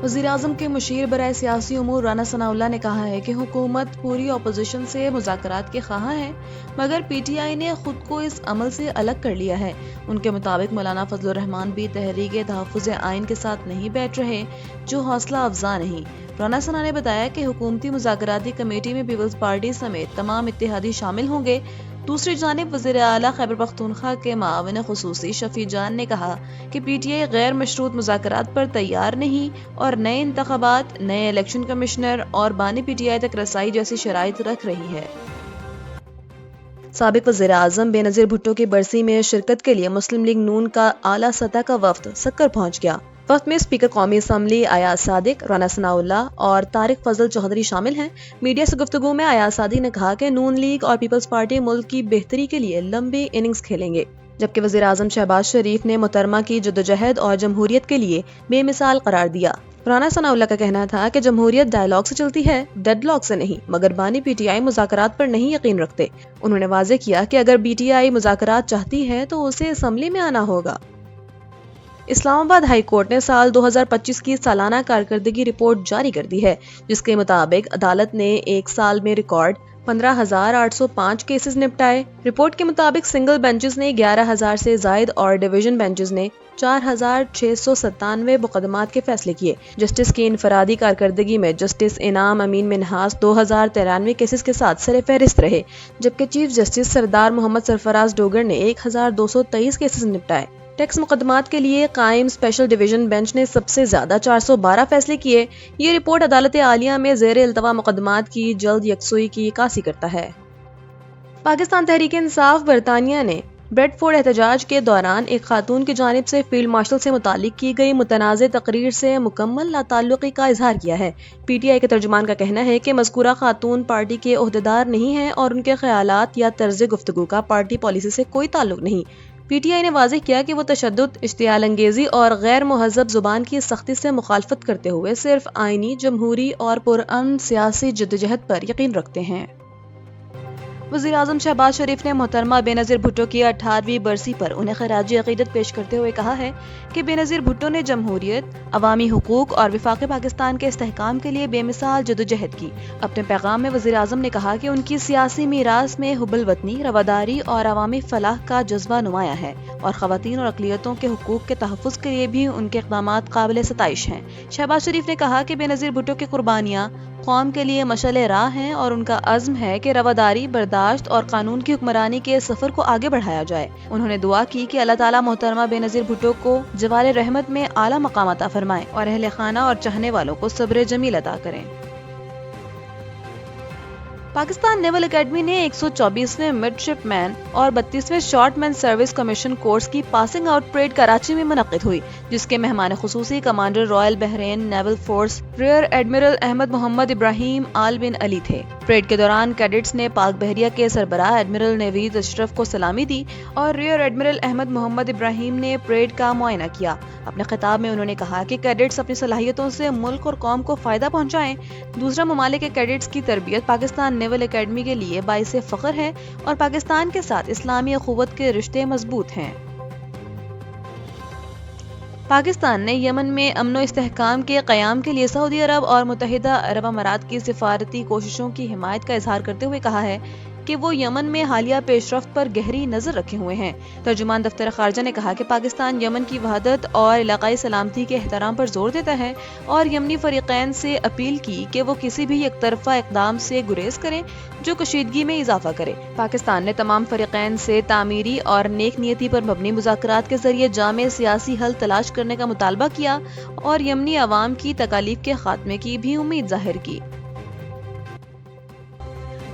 وزیراعظم کے مشیر برائے سیاسی امور رانا ثناء اللہ نے کہا ہے کہ حکومت پوری اپوزیشن سے مذاکرات کے خواہاں ہے، مگر پی ٹی آئی نے خود کو اس عمل سے الگ کر لیا ہے۔ ان کے مطابق مولانا فضل الرحمان بھی تحریک تحفظ آئین کے ساتھ نہیں بیٹھ رہے، جو حوصلہ افزا نہیں۔ رانا ثناء نے بتایا کہ حکومتی مذاکراتی کمیٹی میں پیپلز پارٹی سمیت تمام اتحادی شامل ہوں گے۔ دوسری جانب وزیر اعلیٰ خیبر پختونخوا کے معاون خصوصی شفیع جان نے کہا کہ پی ٹی آئی غیر مشروط مذاکرات پر تیار نہیں اور نئے انتخابات، نئے الیکشن کمشنر اور بانی پی ٹی آئی تک رسائی جیسی شرائط رکھ رہی ہے۔ سابق وزیر اعظم بے نظیر بھٹو کی برسی میں شرکت کے لیے مسلم لیگ نون کا اعلیٰ سطح کا وفد سکر پہنچ گیا۔ وفد میں اسپیکر قومی اسمبلی ایاز صادق، رانا ثناء اللہ اور طارق فضل چودھری شامل ہیں۔ میڈیا سے گفتگو میں ایاز صادق نے کہا کہ نون لیگ اور پیپلز پارٹی ملک کی بہتری کے لیے لمبی اننگز کھیلیں گے، جبکہ وزیر اعظم شہباز شریف نے محترمہ کی جدوجہد اور جمہوریت کے لیے بے مثال قرار دیا۔ رانا ثناء اللہ کا کہنا تھا کہ جمہوریت ڈائیلاگ سے چلتی ہے، ڈیڈ لاک سے نہیں، مگر بانی پی ٹی آئی مذاکرات پر نہیں یقین رکھتے۔ انہوں نے واضح کیا کہ اگر بی ٹی آئی مذاکرات چاہتی ہے تو اسے اسمبلی میں آنا ہوگا۔ اسلام آباد ہائی کورٹ نے سال 2025 کی سالانہ کارکردگی رپورٹ جاری کر دی ہے، جس کے مطابق عدالت نے ایک سال میں ریکارڈ 15,805 کیسز نپٹائے۔ رپورٹ کے مطابق سنگل بینچز نے 11,000 سے زائد اور ڈویژن بینچز نے 4,697 مقدمات کے فیصلے کیے۔ جسٹس کی انفرادی کارکردگی میں جسٹس انعام امین منہاس 2,093 کیسز کے ساتھ سر فہرست رہے، جبکہ چیف جسٹس سردار محمد سرفراز ڈوگر نے 1,223 کیسز نپٹائے۔ ٹیکس مقدمات کے لیے قائم اسپیشل ڈویژن بینچ نے سب سے زیادہ 412 فیصلے کیے۔ یہ رپورٹ عدالت عالیہ میں زیر التوا مقدمات کی جلد یکسوئی کی عکاسی کرتا ہے۔ پاکستان تحریک انصاف برطانیہ نے بریڈ فورڈ احتجاج کے دوران ایک خاتون کی جانب سے فیلڈ مارشل سے متعلق کی گئی متنازع تقریر سے مکمل لا تعلقی کا اظہار کیا ہے۔ پی ٹی آئی کے ترجمان کا کہنا ہے کہ مذکورہ خاتون پارٹی کے عہدیدار نہیں ہیں اور ان کے خیالات یا طرز گفتگو کا پارٹی پالیسی سے کوئی تعلق نہیں۔ پی ٹی آئی نے واضح کیا کہ وہ تشدد، اشتعال انگیزی اور غیر مہذب زبان کی سختی سے مخالفت کرتے ہوئے صرف آئینی، جمہوری اور پرامن سیاسی جدوجہد پر یقین رکھتے ہیں۔ وزیر اعظم شہباز شریف نے محترمہ بے نظیر بھٹو کی 18ویں برسی پر انہیں خراج عقیدت پیش کرتے ہوئے کہا ہے کہ بے نظیر بھٹو نے جمہوریت، عوامی حقوق اور وفاق پاکستان کے استحکام کے لیے بے مثال جدوجہد کی۔ اپنے پیغام میں وزیر اعظم نے کہا کہ ان کی سیاسی میراث میں حب الوطنی، رواداری اور عوامی فلاح کا جذبہ نمایاں ہے، اور خواتین اور اقلیتوں کے حقوق کے تحفظ کے لیے بھی ان کے اقدامات قابل ستائش ہیں۔ شہباز شریف نے کہا کہ بے نظیر بھٹو کی قربانیاں قوم کے لیے مشعل راہ ہیں اور ان کا عزم ہے کہ رواداری، برداشت اور قانون کی حکمرانی کے سفر کو آگے بڑھایا جائے۔ انہوں نے دعا کی کہ اللہ تعالیٰ محترمہ بے نظیر بھٹو کو جوار رحمت میں اعلیٰ مقام عطا فرمائے اور اہل خانہ اور چاہنے والوں کو صبر جمیل عطا کریں۔ پاکستان نیول اکیڈمی نے 124ویں مڈ شپ مین اور 32ویں شارٹ مین سروس کمیشن کورس کی پاسنگ آؤٹ پریڈ کراچی میں منعقد ہوئی، جس کے مہمان خصوصی commander Royal Bahrain naval force rear admiral Ahmad محمد ابراہیم آل بن علی تھے۔ پریڈ کے دوران کیڈٹس نے پاک بحریہ کے سربراہ ایڈمرل نیوید اشرف کو سلامی دی اور ریئر ایڈمرل احمد محمد ابراہیم نے پریڈ کا معائنہ کیا۔ اپنے خطاب میں انہوں نے کہا کہ کیڈٹس اپنی صلاحیتوں سے ملک اور قوم کو فائدہ پہنچائیں۔ دوسرا ممالک کے کیڈٹس کی تربیت پاکستان نیول اکیڈمی کے لیے باعث فخر ہے اور پاکستان کے ساتھ اسلامی اخوت کے رشتے مضبوط ہیں۔ پاکستان نے یمن میں امن و استحکام کے قیام کے لیے سعودی عرب اور متحدہ عرب امارات کی سفارتی کوششوں کی حمایت کا اظہار کرتے ہوئے کہا ہے کہ وہ یمن میں حالیہ پیش رفت پر گہری نظر رکھے ہوئے ہیں۔ ترجمان دفتر خارجہ نے کہا کہ پاکستان یمن کی وحدت اور علاقائی سلامتی کے احترام پر زور دیتا ہے اور یمنی فریقین سے اپیل کی کہ وہ کسی بھی یک طرفہ اقدام سے گریز کریں جو کشیدگی میں اضافہ کرے۔ پاکستان نے تمام فریقین سے تعمیری اور نیک نیتی پر مبنی مذاکرات کے ذریعے جامع سیاسی حل تلاش کرنے کا مطالبہ کیا اور یمنی عوام کی تکالیف کے خاتمے کی بھی امید ظاہر کی۔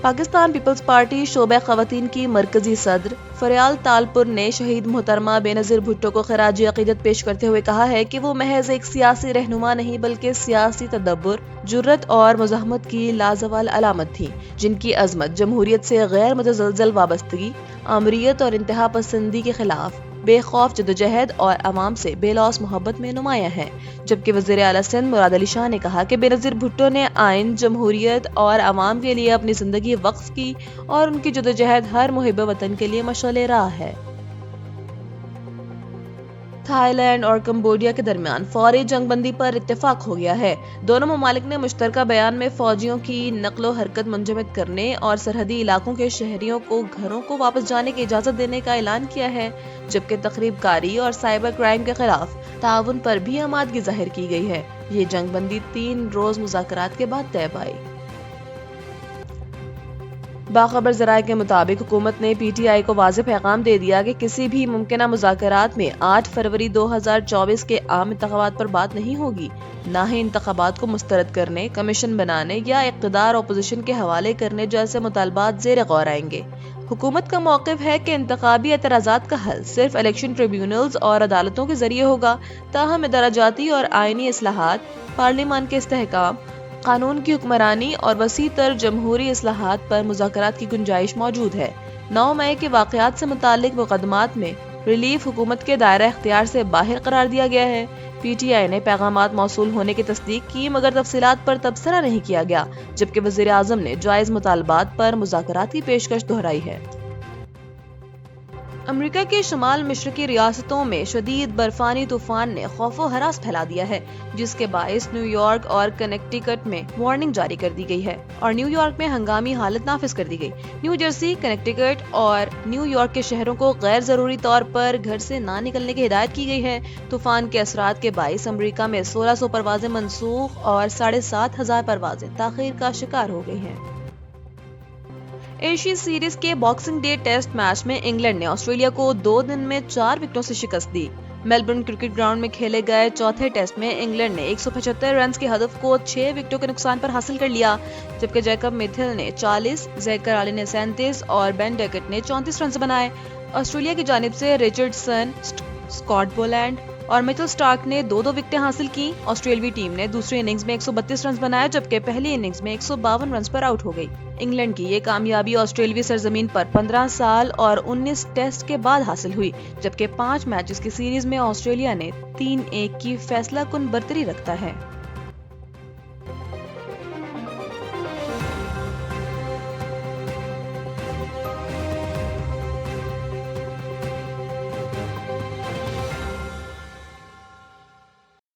پاکستان پیپلز پارٹی شعبہ خواتین کی مرکزی صدر فریال تالپور نے شہید محترمہ بے نظیر بھٹو کو خراج عقیدت پیش کرتے ہوئے کہا ہے کہ وہ محض ایک سیاسی رہنما نہیں بلکہ سیاسی تدبر، جرأت اور مزاحمت کی لازوال علامت تھی، جن کی عظمت جمہوریت سے غیر متزلزل وابستگی، آمریت اور انتہا پسندی کے خلاف بے خوف جدوجہد اور عوام سے بے لوث محبت میں نمایاں ہے۔ جبکہ وزیر اعلیٰ سندھ مراد علی شاہ نے کہا کہ بے نظیر بھٹو نے آئین، جمہوریت اور عوام کے لیے اپنی زندگی وقف کی اور ان کی جدوجہد ہر محب وطن کے لیے مشعل راہ ہے۔ تھائی لینڈ اور کمبوڈیا کے درمیان فوری جنگ بندی پر اتفاق ہو گیا ہے۔ دونوں ممالک نے مشترکہ بیان میں فوجیوں کی نقل و حرکت منجمد کرنے اور سرحدی علاقوں کے شہریوں کو گھروں کو واپس جانے کی اجازت دینے کا اعلان کیا ہے، جبکہ تخریب کاری اور سائبر کرائم کے خلاف تعاون پر بھی آمادگی ظاہر کی گئی ہے۔ یہ جنگ بندی 3 روز مذاکرات کے بعد طے پائی۔ باخبر ذرائع کے مطابق حکومت نے پی ٹی آئی کو واضح پیغام دے دیا کہ کسی بھی ممکنہ مذاکرات میں 8 فروری 2024 کے عام انتخابات پر بات نہیں ہوگی، نہ ہی انتخابات کو مسترد کرنے، کمیشن بنانے یا اقتدار اپوزیشن کے حوالے کرنے جیسے مطالبات زیر غور آئیں گے۔ حکومت کا موقف ہے کہ انتخابی اعتراضات کا حل صرف الیکشن ٹریبیونلز اور عدالتوں کے ذریعے ہوگا، تاہم ادارہ جاتی اور آئینی اصلاحات، پارلیمان کے استحکام، قانون کی حکمرانی اور وسیع تر جمہوری اصلاحات پر مذاکرات کی گنجائش موجود ہے۔ 9 مئی کے واقعات سے متعلق مقدمات میں ریلیف حکومت کے دائرہ اختیار سے باہر قرار دیا گیا ہے۔ پی ٹی آئی نے پیغامات موصول ہونے کی تصدیق کی، مگر تفصیلات پر تبصرہ نہیں کیا گیا، جبکہ وزیر اعظم نے جائز مطالبات پر مذاکرات کی پیشکش دہرائی ہے۔ امریکہ کے شمال مشرقی ریاستوں میں شدید برفانی طوفان نے خوف و ہراس پھیلا دیا ہے، جس کے باعث نیو یارک اور کنیکٹیکٹ میں وارننگ جاری کر دی گئی ہے اور نیو یارک میں ہنگامی حالت نافذ کر دی گئی۔ نیو جرسی، کنیکٹیکٹ اور نیو یارک کے شہروں کو غیر ضروری طور پر گھر سے نہ نکلنے کی ہدایت کی گئی ہے۔ طوفان کے اثرات کے باعث امریکہ میں 1600 پروازیں منسوخ اور 7500 پروازیں تاخیر کا شکار ہو گئی ہیں۔ ایشیا سیریز کے باکسنگ ڈے ٹیسٹ میچ میں انگلینڈ نے آسٹریلیا کو 2 دن میں 4 وکٹوں سے شکست دی۔ میلبورن کرکٹ گراؤنڈ میں کھیلے گئے چوتھے ٹیسٹ میں انگلینڈ نے 175 رنز کے ہدف کو 6 وکٹوں کے نقصان پر حاصل کر لیا، جبکہ جیکب میتھل نے 40، زیکر علی نے 37 اور بین ڈیکٹ نے 34 رنز بنائے۔ آسٹریلیا کی جانب سے رچرڈسن، اسکاٹ بولینڈ اور میچل سٹارک نے 2 وکٹیں حاصل کی۔ آسٹریلوی ٹیم نے دوسری اننگز میں 132 رنز بنائے، جبکہ پہلی اننگز میں 152 رنز پر آؤٹ ہو گئی۔ انگلینڈ کی یہ کامیابی آسٹریلوی سرزمین پر 15 سال اور 19 ٹیسٹ کے بعد حاصل ہوئی، جبکہ 5 میچز کی سیریز میں آسٹریلیا نے 3-1 کی فیصلہ کن برتری رکھتا ہے۔